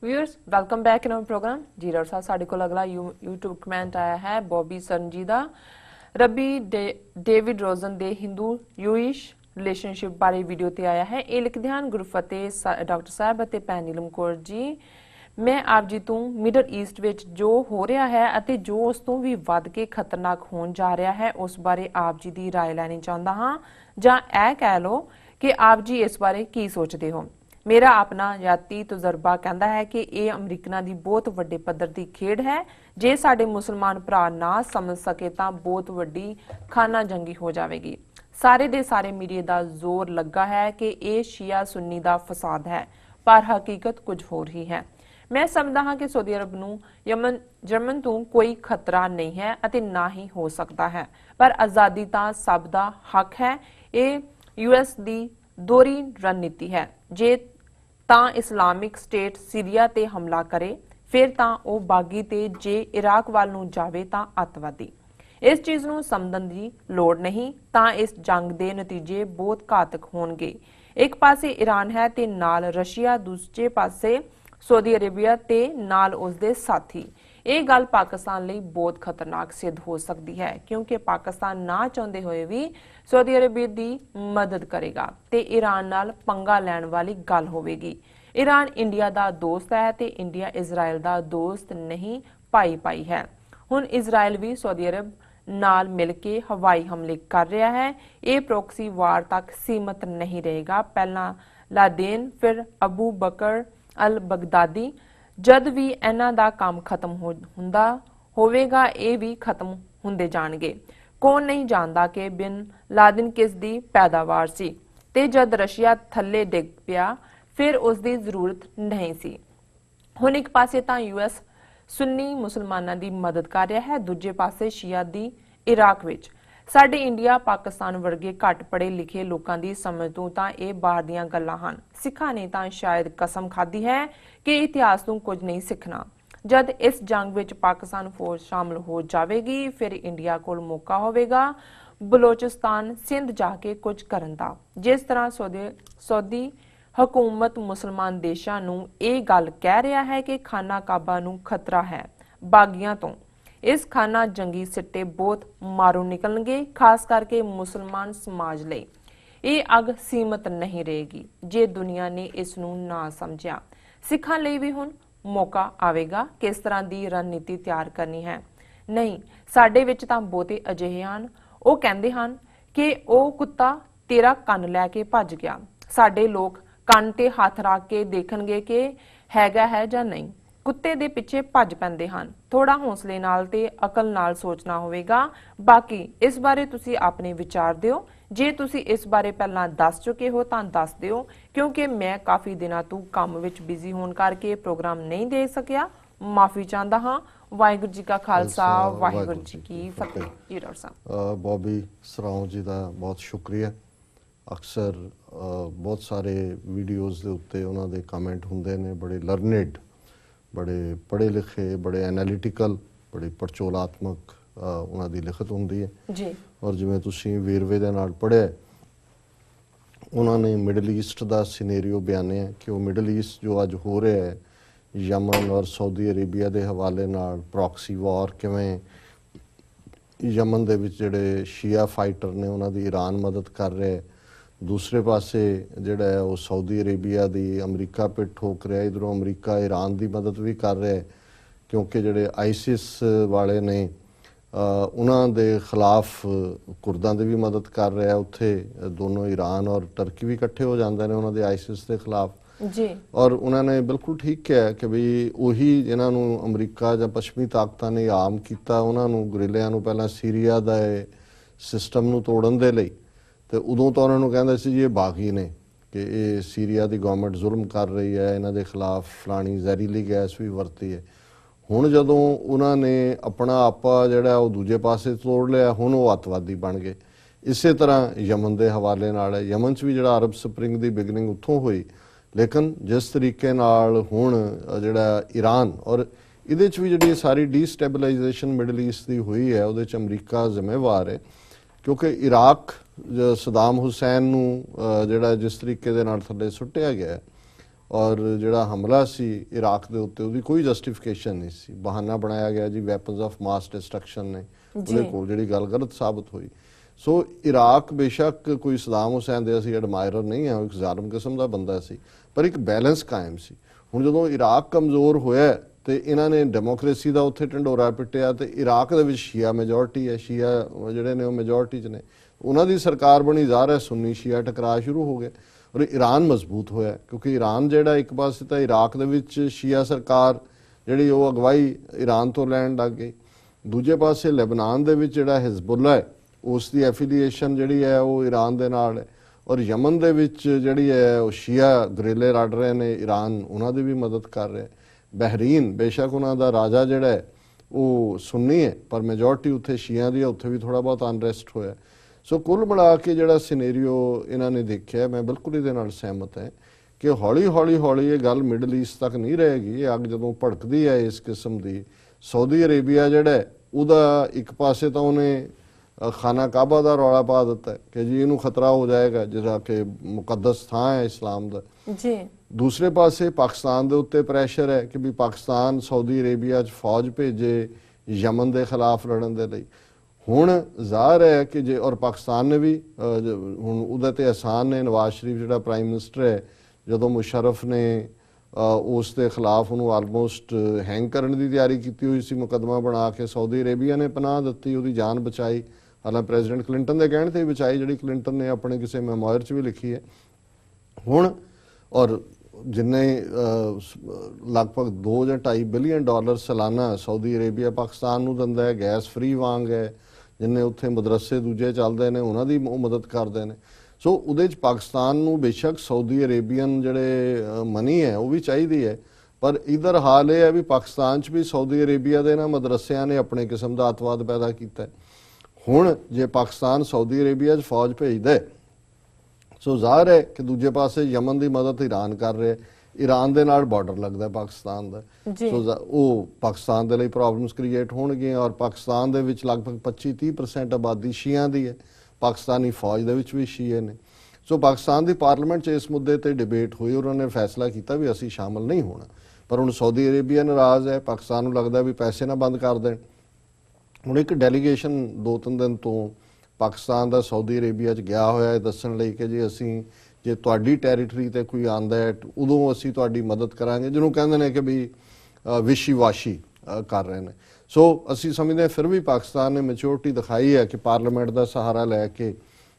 Viewers welcome back in our programme जी doctor साहब साडे कोल अगला यूट्यूब कमेंट आया है बॉबी सरनजी दा रबी डेविड रोजन दे हिंदू यूइश रिलेशनशिप बारे वीडियो ते आया है ये लिखदे हन गुरफतेह डॉक्टर साहब अते भैन नीलम कौर जी मैं आप जी तो मिडल ईस्ट विच जो हो रहा है अते जो उस तो भी वध के खतरनाक होण जा रहा है उस बारे आप जी दी राय लैनी चाहता हाँ जां ऐ कह लो कि आप जी इस बारे की सोचते हो। मेरा अपना याती तजुर्बा कहता है कि यह अमरीकना की बहुत वड्डे पद्धर की खेड है जे साडे मुसलमान भरा ना समझ सके तो बहुत वड्डी खाना जंगी हो जाएगी। सारे दे सारे मीडिया का जोर लगा है कि यह शिया सुन्नी का फसाद है पर हकीकत कुछ होर ही है। मैं समझदा हाँ कि सऊदी अरब नूं यमन तो कोई खतरा नहीं है अते ना ही हो सकता है पर आज़ादी तो सब दा हक है। ये यूएस की दोहरी रणनीति है जे ਤਾਂ ਇਸਲਾਮਿਕ ਸਟੇਟ ਸੀਰੀਆ ਤੇ ਹਮਲਾ ਕਰੇ ਫਿਰ ਤਾਂ ਉਹ ਬਾਗੀ ਤੇ ਜੇ ਇਰਾਕ ਵੱਲ ਨੂੰ ਜਾਵੇ ਤਾਂ ਅੱਤਵਾਦੀ। ਇਸ ਚੀਜ਼ ਨੂੰ ਸਮਝਣ ਦੀ ਲੋੜ ਨਹੀਂ ਤਾਂ ਇਸ ਜੰਗ ਦੇ ਨਤੀਜੇ ਬਹੁਤ ਘਾਤਕ ਹੋਣਗੇ। ਇੱਕ ਪਾਸੇ ਈਰਾਨ ਹੈ ਤੇ ਨਾਲ ਰਸ਼ੀਆ, ਦੂਜੇ ਪਾਸੇ सऊदी अरेबिया ते नाल उसदे साथी। ये गल पाकिस्तान लई बहुत खतरनाक सिद्ध हो सकती है क्योंकि पाकिस्तान ना चाहते हुए भी सऊदी अरेबिया की मदद करेगा ते ईरान नाल पंगा लैण वाली गल होवेगी। ईरान इंडिया का दोस्त है ते इंडिया इजराइल का दोस्त नहीं भाई भाई है। हुण इजराइल भी सऊदी अरब नाल मिल के हवाई हमले कर रहा है। ये प्रोक्सी वार तक सीमित नहीं रहेगा। पहला लादेन फिर अबू बकर अल बगदादी जद भी इन्हां दा काम खत्म हुंदा होवेगा ये भी खत्म हुंदे जाणगे। कौन नहीं जानता कि बिन लादेन किस दी पैदावार सी ते जद रशिया थल्ले डिग पिया फिर उसकी जरूरत नहीं सी। हुण एक पासे तां यूएस सुन्नी मुसलमानां दी मदद कर रहा है दूजे पासे शिया दी इराक विच। साडे इंडिया पाकिस्तान वर्गे घट पढ़े लिखे लोगों की समझ तो यह बाहर दीयां गल्लां हन। सिखां ने तां शायद कसम खाधी है कि इतिहास तो कुछ नहीं सीखना। जद इस जंग विच पाकिस्तान फौज शामिल हो जाएगी फिर इंडिया कोल मौका होवेगा बलोचिस्तान सिंध जाके कुछ करन दा। जिस तरह सऊदी हुकूमत मुसलमान देशां नूं यह गल कह रहा है कि खाना काबा नूं खतरा है बागियां तो इस खाना जंगी सिट्टे बहुत मारू निकलणगे खास करके मुसलमान समाज लई। ये अग सीमित नहीं रहेगी जे दुनिया ने इसनूं ना समझिया। सिखां लई भी हुण मौका आवेगा किस तरह की रणनीति तैयार करनी है। नहीं साडे विच तां बहुते अजिहे हन वो कहंदे हन कि वो कुत्ता तेरा कंन लैके भज गया। साडे लोग कंन ते हथ रख के देखणगे कि हैगा है जां नहीं। कुत्ते दे पिछे भज पैंदे हन। थोड़ा हौसले नाल ते अकल नाल सोचना होवेगा। बाकी इस बारे तुसी अपने विचार दिओ जे तुसी इस बारे पहलां दस चुके हो तां दस दिओ क्योंकि मैं काफ़ी दिनां तो काम विच बिजी होण करके प्रोग्राम नहीं दे सकिया। माफ़ी चाहता हाँ। वाहिगुरू जी का खालसा वाहिगुरू जी की फतेह। जी डॉक्टर साहब बॉबी सराओ जी का बहुत शुक्रिया। अक्सर बहुत सारे वीडियोज़ के उत्ते उन्हां दे कमेंट हुंदे ने बड़े लर्निड बड़े पढ़े लिखे बड़े एनालिटिकल बड़ी परचोलात्मक उन्होंने लिखत होंगी है जी। और जिमें तुसी वेरवे दे नाल पढ़िया उन्होंने मिडल ईस्ट का सिनेरियो बयानिया कि वो मिडल ईस्ट जो अज हो रहा है यमन और सऊदी अरेबिया के हवाले नाल प्रॉक्सी वॉर किवें यमन दे विच जिहड़े शिया फाइटर ने उन्होंने ईरान मदद कर रहे है। दूसरे पासे जिहड़ा है वो सऊदी अरेबिया की अमरीका पे ठोक रहा है। इधरों अमरीका ईरान की मदद भी कर रहा है क्योंकि जिहड़े आईसिस वाले ने उन्हां दे खिलाफ कुर्दां दी भी मदद कर रहा है। उत्थे दोनों ईरान और टर्की भी इकट्ठे हो जाते हैं उन्हां दे आईसिस के खिलाफ जी। और उन्होंने बिल्कुल ठीक कहा कि बई उही जिन्होंने अमरीका या पश्चिमी ताकतां ने आम किया उन्होंने गुरिल्लियां नूं पहलां सीरीया दा सिस्टम नूं तोड़न दे लई तो उदों तो उन्होंने कहते सी ये बागी ने कि ये सीरीया की गवर्नमेंट जुल्म कर रही है इन्हां दे खिलाफ फलानी जहरीली गैस भी वरती है। हुण जदों उन्होंने अपना आपा जिहड़ा वो दूजे पासे तोड़ लिया हुण वो अतवादी बन गए। इस तरह यमन के हवाले नाल है। यमन च भी जिहड़ा अरब स्प्रिंग की बिगनिंग उत्थों हुई लेकिन जिस तरीके नाल हुण जिहड़ा ईरान और इहदे च भी जिहड़ी सारी डीस्टैबलाइजेशन मिडल ईस्ट की हुई है उहदे च अमरीका जिम्मेवार है क्योंकि इराक सदाम हुसैन नूं जिहड़ा जिस तरीके दे नाल थल्ले सुट्टिया गया ਔਰ ਜਿਹੜਾ ਹਮਲਾ ਸੀ ਇਰਾਕ ਦੇ ਉੱਤੇ ਉਹਦੀ ਕੋਈ ਜਸਟੀਫਿਕੇਸ਼ਨ ਨਹੀਂ ਸੀ, ਬਹਾਨਾ ਬਣਾਇਆ ਗਿਆ ਜੀ ਵੈਪਨਸ ਆਫ ਮਾਸ ਡਿਸਟਰਕਸ਼ਨ ਨੇ ਉਹਦੇ ਕੋਲ, ਜਿਹੜੀ ਗੱਲ ਗਲਤ ਸਾਬਤ ਹੋਈ। ਸੋ ਇਰਾਕ ਬੇਸ਼ੱਕ ਕੋਈ ਸਦਾਮ ਹੁਸੈਨ ਦੇ ਅਸੀਂ ਐਡਮਾਇਰਰ ਨਹੀਂ ਹਾਂ, ਉਹ ਇੱਕ ਜ਼ਾਲਮ ਕਿਸਮ ਦਾ ਬੰਦਾ ਸੀ, ਪਰ ਇੱਕ ਬੈਲੈਂਸ ਕਾਇਮ ਸੀ। ਹੁਣ ਜਦੋਂ ਇਰਾਕ ਕਮਜ਼ੋਰ ਹੋਇਆ ਤੇ ਇਹਨਾਂ ਨੇ ਡੈਮੋਕ੍ਰੇਸੀ ਦਾ ਉੱਥੇ ਢੰਡੋਰਾ ਪਿੱਟਿਆ ਤੇ ਇਰਾਕ ਦੇ ਵਿੱਚ ਸ਼ੀਆ ਮੈਜੋਰਟੀ ਹੈ, ਸ਼ੀਆ ਜਿਹੜੇ ਨੇ ਉਹ ਮੈਜੋਰਟੀ 'ਚ ਨੇ, ਉਹਨਾਂ ਦੀ ਸਰਕਾਰ ਬਣੀ, ਜ਼ਾਹਰ ਹੈ ਸੁੰਨੀ ਸ਼ੀਆ ਟਕਰਾਅ ਸ਼ੁਰੂ ਹੋ ਗਏ ਔਰ ਈਰਾਨ ਮਜ਼ਬੂਤ ਹੋਇਆ, ਕਿਉਂਕਿ ਈਰਾਨ ਜਿਹੜਾ ਇੱਕ ਪਾਸੇ ਤਾਂ ਇਰਾਕ ਦੇ ਵਿੱਚ ਸ਼ੀਆ ਸਰਕਾਰ ਜਿਹੜੀ ਉਹ ਅਗਵਾਈ ਈਰਾਨ ਤੋਂ ਲੈਣ ਲੱਗ ਗਈ, ਦੂਜੇ ਪਾਸੇ ਲੈਬਨਾਨ ਦੇ ਵਿੱਚ ਜਿਹੜਾ ਹਿਜ਼ਬੁੱਲਾ ਹੈ ਉਸ ਦੀ ਐਫੀਲੀਏਸ਼ਨ ਜਿਹੜੀ ਹੈ ਉਹ ਈਰਾਨ ਦੇ ਨਾਲ ਹੈ, ਔਰ ਯਮਨ ਦੇ ਵਿੱਚ ਜਿਹੜੀ ਹੈ ਉਹ ਸ਼ੀਆ ਗਰੇਲੇ ਲੜ ਰਹੇ ਨੇ, ਈਰਾਨ ਉਹਨਾਂ ਦੀ ਵੀ ਮਦਦ ਕਰ ਰਿਹਾ। ਬਹਿਰੀਨ ਬੇਸ਼ੱਕ ਉਹਨਾਂ ਦਾ ਰਾਜਾ ਜਿਹੜਾ ਹੈ ਉਹ ਸੁੰਨੀ ਹੈ ਪਰ ਮੈਜੋਰਟੀ ਉੱਥੇ ਸ਼ੀਆ ਦੀ ਹੈ, ਉੱਥੇ ਵੀ ਥੋੜ੍ਹਾ ਬਹੁਤ ਅਨਰੈਸਟ ਹੋਇਆ। ਸੋ ਕੁੱਲ ਮਿਲਾ ਕੇ ਜਿਹੜਾ ਸਿਨੇਰੀਓ ਇਹਨਾਂ ਨੇ ਦੇਖਿਆ, ਮੈਂ ਬਿਲਕੁਲ ਇਹਦੇ ਨਾਲ ਸਹਿਮਤ ਹੈ ਕਿ ਹੌਲੀ ਹੌਲੀ ਇਹ ਗੱਲ ਮਿਡਲ ਈਸਟ ਤੱਕ ਨਹੀਂ ਰਹੇਗੀ। ਇਹ ਅੱਗ ਜਦੋਂ ਭੜਕਦੀ ਹੈ ਇਸ ਕਿਸਮ ਦੀ, ਸਾਊਦੀ ਅਰੇਬੀਆ ਜਿਹੜਾ ਉਹਦਾ ਇੱਕ ਪਾਸੇ ਤਾਂ ਉਹਨੇ ਖਾਨਾ ਕਾਬਾ ਦਾ ਰੌਲਾ ਪਾ ਦਿੱਤਾ ਕਿ ਜੀ ਇਹਨੂੰ ਖਤਰਾ ਹੋ ਜਾਏਗਾ, ਜਿਹੜਾ ਕਿ ਮੁਕੱਦਸ ਥਾਂ ਹੈ ਇਸਲਾਮ ਦਾ ਜੀ। ਦੂਸਰੇ ਪਾਸੇ ਪਾਕਿਸਤਾਨ ਦੇ ਉੱਤੇ ਪ੍ਰੈਸ਼ਰ ਹੈ ਕਿ ਵੀ ਪਾਕਿਸਤਾਨ ਸਾਊਦੀ ਅਰੇਬੀਆ 'ਚ ਫੌਜ ਭੇਜੇ ਯਮਨ ਦੇ ਖਿਲਾਫ ਲੜਨ ਦੇ ਲਈ। ਹੁਣ ਜ਼ਾਹਰ ਹੈ ਕਿ ਜੇ ਔਰ ਪਾਕਿਸਤਾਨ ਨੇ ਵੀ ਹੁਣ ਉਹਦੇ ਤੇ ਆਸਾਨ ਨੇ, ਨਵਾਜ਼ ਸ਼ਰੀਫ ਜਿਹੜਾ ਪ੍ਰਾਈਮ ਮਿਨਿਸਟਰ ਹੈ, ਜਦੋਂ ਮੁਸ਼ਰਫ ਨੇ ਉਸ ਦੇ ਖਿਲਾਫ ਉਹਨੂੰ ਆਲਮੋਸਟ ਹੈਂਗ ਕਰਨ ਦੀ ਤਿਆਰੀ ਕੀਤੀ ਹੋਈ ਸੀ, ਮੁਕੱਦਮਾ ਬਣਾ ਕੇ ਸਾਊਦੀ ਅਰੇਬੀਆ ਨੇ ਪਨਾਹ ਦਿੱਤੀ, ਉਹਦੀ ਜਾਨ ਬਚਾਈ, ਹਾਲਾਂਕਿ ਪ੍ਰੈਜ਼ੀਡੈਂਟ ਕਲਿੰਟਨ ਦੇ ਕਹਿਣ ਤੇ ਵੀ ਬਚਾਈ, ਜਿਹੜੀ ਕਲਿੰਟਨ ਨੇ ਆਪਣੇ ਕਿਸੇ ਮੈਮੋਇਰ 'ਚ ਵੀ ਲਿਖੀ ਹੈ। ਹੁਣ ਔਰ ਜਿੰਨੇ ਲਗਭਗ 2 ਜਾਂ 2.5 ਬਿਲੀਅਨ ਡਾਲਰ ਸਾਲਾਨਾ ਸਾਊਦੀ ਅਰੇਬੀਆ ਪਾਕਿਸਤਾਨ ਨੂੰ ਦਿੰਦਾ ਹੈ, ਗੈਸ ਫ੍ਰੀ ਵਾਂਗ ਹੈ, ਜਿੰਨੇ ਉੱਥੇ ਮਦਰਸੇ ਦੂਜੇ ਚੱਲਦੇ ਨੇ ਉਹਨਾਂ ਦੀ ਉਹ ਮਦਦ ਕਰਦੇ ਨੇ। ਸੋ ਉਹਦੇ 'ਚ ਪਾਕਿਸਤਾਨ ਨੂੰ ਬੇਸ਼ੱਕ ਸਾਊਦੀ ਅਰੇਬੀਅਨ ਜਿਹੜੇ ਮਨੀ ਹੈ ਉਹ ਵੀ ਚਾਹੀਦੀ ਹੈ, ਪਰ ਇਧਰ ਹਾਲ ਇਹ ਹੈ ਵੀ ਪਾਕਿਸਤਾਨ 'ਚ ਵੀ ਸਾਊਦੀ ਅਰੇਬੀਆ ਦੇ ਨਾ ਮਦਰਸਿਆਂ ਨੇ ਆਪਣੇ ਕਿਸਮ ਦਾ ਅੱਤਵਾਦ ਪੈਦਾ ਕੀਤਾ। ਹੁਣ ਜੇ ਪਾਕਿਸਤਾਨ ਸਾਊਦੀ ਅਰੇਬੀਆ 'ਚ ਫੌਜ ਭੇਜਦਾ ਸੋ ਜ਼ਾਹਰ ਹੈ ਕਿ ਦੂਜੇ ਪਾਸੇ ਯਮਨ ਦੀ ਮਦਦ ਈਰਾਨ ਕਰ ਰਿਹਾ, ਈਰਾਨ ਦੇ ਨਾਲ ਬਾਰਡਰ ਲੱਗਦਾ ਪਾਕਿਸਤਾਨ ਦਾ, ਸੋ ਉਹ ਪਾਕਿਸਤਾਨ ਦੇ ਲਈ ਪ੍ਰੋਬਲਮਸ ਕ੍ਰੀਏਟ ਹੋਣਗੀਆਂ। ਔਰ ਪਾਕਿਸਤਾਨ ਦੇ ਵਿੱਚ ਲਗਭਗ 25-30% ਆਬਾਦੀ ਸ਼ੀਆ ਦੀ ਹੈ, ਪਾਕਿਸਤਾਨੀ ਫੌਜ ਦੇ ਵਿੱਚ ਵੀ ਸ਼ੀਏ ਨੇ। ਸੋ ਪਾਕਿਸਤਾਨ ਦੀ ਪਾਰਲੀਮੈਂਟ 'ਚ ਇਸ ਮੁੱਦੇ ਤੇ ਡਿਬੇਟ ਹੋਈ, ਉਹਨਾਂ ਨੇ ਫੈਸਲਾ ਕੀਤਾ ਵੀ ਅਸੀਂ ਸ਼ਾਮਲ ਨਹੀਂ ਹੋਣਾ, ਪਰ ਹੁਣ ਸਾਊਦੀ ਅਰੇਬੀਆ ਨਾਰਾਜ਼ ਹੈ, ਪਾਕਿਸਤਾਨ ਨੂੰ ਲੱਗਦਾ ਵੀ ਪੈਸੇ ਨਾ ਬੰਦ ਕਰ ਦੇਣ। ਹੁਣ ਇੱਕ ਡੈਲੀਗੇਸ਼ਨ 2-3 ਦਿਨ ਤੋਂ ਪਾਕਿਸਤਾਨ ਦਾ ਸਾਊਦੀ ਅਰੇਬੀਆ 'ਚ ਗਿਆ ਹੋਇਆ ਹੈ ਦੱਸਣ ਲਈ ਕਿ ਜੀ ਅਸੀਂ ਜੇ ਤੁਹਾਡੀ ਟੈਰੀਟਰੀ ਤੇ ਕੋਈ ਆਂਦਾ ਹੈ ਉਦੋਂ ਅਸੀਂ ਤੁਹਾਡੀ ਮਦਦ ਕਰਾਂਗੇ, ਜਿਹਨੂੰ ਕਹਿੰਦੇ ਨੇ ਕਿ ਵੀ ਵਿਸ਼ੀ-ਵਾਸ਼ੀ ਕਰ ਰਹੇ ਨੇ। ਸੋ ਅਸੀਂ ਸਮਝਦੇ ਫਿਰ ਵੀ ਪਾਕਿਸਤਾਨ ਨੇ ਮੈਚੋਰਿਟੀ ਦਿਖਾਈ ਹੈ ਕਿ ਪਾਰਲੀਮੈਂਟ ਦਾ ਸਹਾਰਾ ਲੈ ਕੇ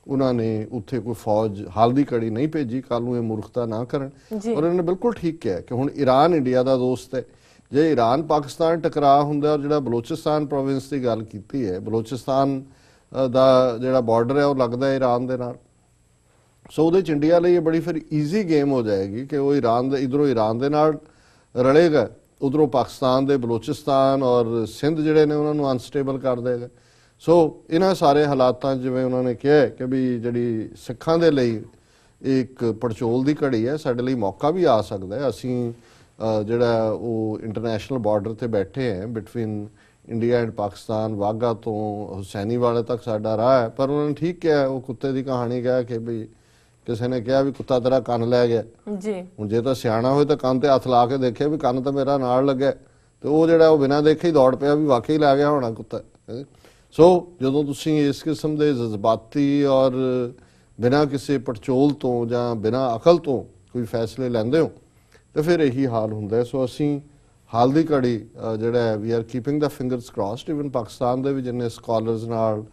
ਉਹਨਾਂ ਨੇ ਉੱਥੇ ਕੋਈ ਫੌਜ ਹਾਲ ਦੀ ਘੜੀ ਨਹੀਂ ਭੇਜੀ, ਕੱਲ ਨੂੰ ਇਹ ਮੂਰਖਤਾ ਨਾ ਕਰਨ। ਔਰ ਇਹਨਾਂ ਨੇ ਬਿਲਕੁਲ ਠੀਕ ਕਿਹਾ ਕਿ ਹੁਣ ਈਰਾਨ ਇੰਡੀਆ ਦਾ ਦੋਸਤ ਹੈ, ਜੇ ਈਰਾਨ ਪਾਕਿਸਤਾਨ ਟਕਰਾਅ ਹੁੰਦਾ, ਔਰ ਜਿਹੜਾ ਬਲੋਚਿਸਤਾਨ ਪ੍ਰੋਵਿੰਸ ਦੀ ਗੱਲ ਕੀਤੀ ਹੈ, ਬਲੋਚਿਸਤਾਨ ਦਾ ਜਿਹੜਾ ਬਾਰਡਰ ਹੈ ਉਹ ਲੱਗਦਾ ਹੈ ਈਰਾਨ ਦੇ ਨਾਲ, ਸੋ ਉਹਦੇ 'ਚ ਇੰਡੀਆ ਲਈ ਇਹ ਬੜੀ ਫਿਰ ਈਜ਼ੀ ਗੇਮ ਹੋ ਜਾਏਗੀ ਕਿ ਉਹ ਈਰਾਨ ਦੇ ਇਧਰੋਂ ਈਰਾਨ ਦੇ ਨਾਲ ਰਲੇਗਾ, ਉਧਰੋਂ ਪਾਕਿਸਤਾਨ ਦੇ ਬਲੋਚਿਸਤਾਨ ਔਰ ਸਿੰਧ ਜਿਹੜੇ ਨੇ ਉਹਨਾਂ ਨੂੰ ਅਨਸਟੇਬਲ ਕਰ ਦੇਗਾ। ਸੋ ਇਹਨਾਂ ਸਾਰੇ ਹਾਲਾਤਾਂ ਜਿਵੇਂ ਉਹਨਾਂ ਨੇ ਕਿਹਾ ਕਿ ਵੀ ਜਿਹੜੀ ਸਿੱਖਾਂ ਦੇ ਲਈ ਇੱਕ ਪੜਚੋਲ ਦੀ ਘੜੀ ਹੈ, ਸਾਡੇ ਲਈ ਮੌਕਾ ਵੀ ਆ ਸਕਦਾ ਹੈ। ਅਸੀਂ ਜਿਹੜਾ ਉਹ ਇੰਟਰਨੈਸ਼ਨਲ ਬਾਰਡਰ ਤੇ ਬੈਠੇ ਹੈ between India and Pakistan, Wagah ਤੋਂ ਹੁਸੈਨੀ ਵਾਲੇ ਤੱਕ ਸਾਡਾ ਰਾਹ ਹੈ, ਪਰ ਉਹਨਾਂ ਨੇ ਠੀਕ ਕਿਹਾ, ਉਹ ਕੁੱਤੇ ਦੀ ਕਹਾਣੀ ਕਿਹਾ ਕਿ ਵੀ ਕਿਸੇ ਨੇ ਕਿਹਾ ਵੀ ਕੁੱਤਾ ਤੇਰਾ ਕੰਨ ਲੈ ਗਿਆ ਜੀ, ਹੁਣ ਜੇ ਤਾਂ ਸਿਆਣਾ ਹੋਏ ਤਾਂ ਕੰਨ ਤੇ ਹੱਥ ਲਾ ਕੇ ਦੇਖੇ ਵੀ ਕੰਨ ਤਾਂ ਮੇਰਾ ਨਾਲ ਲੱਗਿਆ, ਤੇ ਉਹ ਜਿਹੜਾ ਉਹ ਬਿਨਾਂ ਦੇਖੇ ਹੀ ਦੌੜ ਪਿਆ ਵੀ ਵਾਕਈ ਲੈ ਗਿਆ ਹੋਣਾ ਕੁੱਤਾ। ਸੋ ਜਦੋਂ ਤੁਸੀਂ ਇਸ ਕਿਸਮ ਦੇ ਜਜ਼ਬਾਤੀ ਔਰ ਬਿਨਾਂ ਕਿਸੇ ਪੜਚੋਲ ਤੋਂ ਜਾਂ ਬਿਨਾਂ ਅਕਲ ਤੋਂ ਕੋਈ ਫੈਸਲੇ ਲੈਂਦੇ ਹੋ ਤੇ ਫਿਰ ਇਹੀ ਹਾਲ ਹੁੰਦਾ। ਸੋ ਅਸੀਂ ਹਾਲ ਦੀ ਘੜੀ ਜਿਹੜਾ we are keeping the fingers crossed, even Pakistan ਦੇ ਵੀ ਜਿੰਨੇ ਸਕਾਲਰਸ ਨਾਲ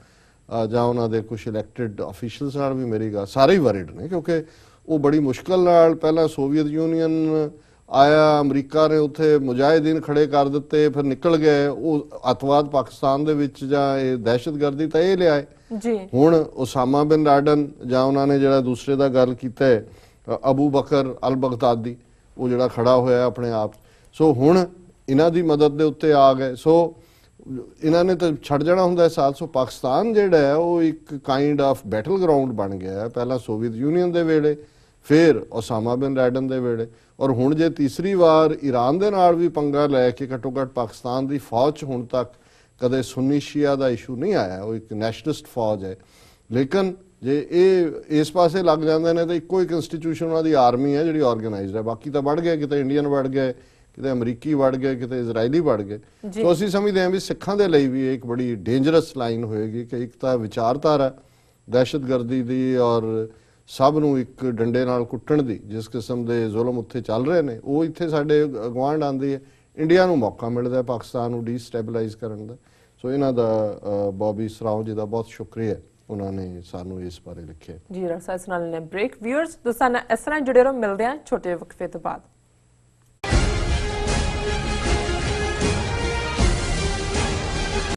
ਜਾਂ ਉਹਨਾਂ ਦੇ ਕੁਝ ਇਲੈਕਟਿਡ ਆਫੀਸ਼ੀਅਲਸ ਨਾਲ ਵੀ ਮੇਰੀ ਗੱਲ ਸਾਰੇ ਹੀ ਵਰਿਡ ਨੇ, ਕਿਉਂਕਿ ਉਹ ਬੜੀ ਮੁਸ਼ਕਲ ਨਾਲ ਪਹਿਲਾਂ ਸੋਵੀਅਤ ਯੂਨੀਅਨ ਆਇਆ, ਅਮਰੀਕਾ ਨੇ ਉੱਥੇ ਮੁਜਾਹਿਦੀਨ ਖੜੇ ਕਰ ਦਿੱਤੇ, ਫਿਰ ਨਿਕਲ ਗਏ, ਉਹ ਅੱਤਵਾਦ ਪਾਕਿਸਤਾਨ ਦੇ ਵਿੱਚ ਜਾਂ ਇਹ ਦਹਿਸ਼ਤਗਰਦੀ ਤਾਂ ਇਹ ਲਿਆਏ ਜੀ। ਹੁਣ ਉਸਾਮਾ ਬਿਨ ਲਾਡਨ ਜਾਂ ਉਹਨਾਂ ਨੇ ਜਿਹੜਾ ਦੂਸਰੇ ਦਾ ਗੱਲ ਕੀਤਾ ਹੈ ਅਬੂ ਬਕਰ ਅਲ ਬਗਦਾਦੀ, ਉਹ ਜਿਹੜਾ ਖੜਾ ਹੋਇਆ ਆਪਣੇ ਆਪ, ਸੋ ਹੁਣ ਇਹਨਾਂ ਦੀ ਮਦਦ ਦੇ ਉੱਤੇ ਆ ਗਏ। ਸੋ ਇਹਨਾਂ ਨੇ ਤਾਂ ਛੱਡ ਜਾਣਾ ਹੁੰਦਾ ਸਾਲ। ਸੋ ਪਾਕਿਸਤਾਨ ਜਿਹੜਾ ਹੈ ਉਹ ਇੱਕ ਕਾਈਂਡ ਆਫ ਬੈਟਲ ਗਰਾਊਂਡ ਬਣ ਗਿਆ ਹੈ, ਪਹਿਲਾਂ ਸੋਵੀਅਤ ਯੂਨੀਅਨ ਦੇ ਵੇਲੇ, ਫਿਰ ਉਸਾਮਾ ਬਿਨ ਲਾਡਨ ਦੇ ਵੇਲੇ, ਔਰ ਹੁਣ ਜੇ ਤੀਸਰੀ ਵਾਰ ਈਰਾਨ ਦੇ ਨਾਲ ਵੀ ਪੰਗਾ ਲੈ ਕੇ ਘੱਟੋ ਘੱਟ ਪਾਕਿਸਤਾਨ ਦੀ ਫੌਜ 'ਚ ਹੁਣ ਤੱਕ ਕਦੇ ਸੁੰਨੀ ਸ਼ੀਆ ਦਾ ਇਸ਼ੂ ਨਹੀਂ ਆਇਆ, ਉਹ ਇੱਕ ਨੈਸ਼ਨਲਿਸਟ ਫੌਜ ਹੈ, ਲੇਕਿਨ ਜੇ ਇਹ ਇਸ ਪਾਸੇ ਲੱਗ ਜਾਂਦੇ ਨੇ ਤਾਂ ਇੱਕੋ ਇੱਕ ਇੰਸਟੀਟਿਊਸ਼ਨ ਉਹਨਾਂ ਦੀ ਆਰਮੀ ਹੈ ਜਿਹੜੀ ਆਰਗੇਨਾਈਜ਼ਡ ਹੈ, ਬਾਕੀ ਤਾਂ ਵੜ ਗਏ, ਕਿਤੇ ਇੰਡੀਅਨ ਵੜ ਗਏ, ਕਿਤੇ ਅਮਰੀਕੀ ਵੜ ਗਏ, ਕਿਤੇ ਇਜ਼ਰਾਈਲੀ ਵੜ ਗਏ। ਸੋ ਅਸੀਂ ਸਮਝਦੇ ਹਾਂ ਵੀ ਸਿੱਖਾਂ ਦੇ ਲਈ ਵੀ ਇਹ ਇੱਕ ਬੜੀ ਡੇਂਜਰਸ ਲਾਈਨ ਹੋਏਗੀ ਕਿ ਇੱਕ ਤਾਂ ਵਿਚਾਰਧਾਰਾ ਦਹਿਸ਼ਤਗਰਦੀ ਦੀ ਔਰ ਸਭ ਨੂੰ ਇੱਕ ਡੰਡੇ ਨਾਲ ਕੁੱਟਣ ਦੀ, ਜਿਸ ਕਿਸਮ ਦੇ ਜ਼ੁਲਮ ਉੱਥੇ ਚੱਲ ਰਹੇ ਨੇ, ਉਹ ਇੱਥੇ ਸਾਡੇ ਗੁਆਂਢ ਆਉਂਦੀ ਹੈ। ਇੰਡੀਆ ਨੂੰ ਮੌਕਾ ਮਿਲਦਾ ਹੈ ਪਾਕਿਸਤਾਨ ਨੂੰ ਡੀਸਟੈਬਲਾਈਜ਼ ਕਰਨ ਦਾ। ਸੋ ਇਹਨਾਂ ਦਾ ਬੌਬੀ ਸਰਾਓ ਜੀ ਦਾ ਬਹੁਤ ਸ਼ੁਕਰੀਆ, ਉਹਨਾਂ ਨੇ ਸਾਨੂੰ ਇਸ ਬਾਰੇ ਲਿਖਿਆ। ਜੀ ਡਾਕਟਰ ਸਾਹਿਬ, ਇਸ ਨਾਲ ਨੇ ਬ੍ਰੇਕ। ਵਿਊਅਰਸ, ਤੁਸੀਂ ਨਾਲ ਇਸ ਤਰ੍ਹਾਂ ਜੁੜੇ ਰਹੋ, ਮਿਲਦੇ ਹਾਂ ਛੋਟੇ ਵਕਫੇ ਤੋਂ ਬਾਅਦ।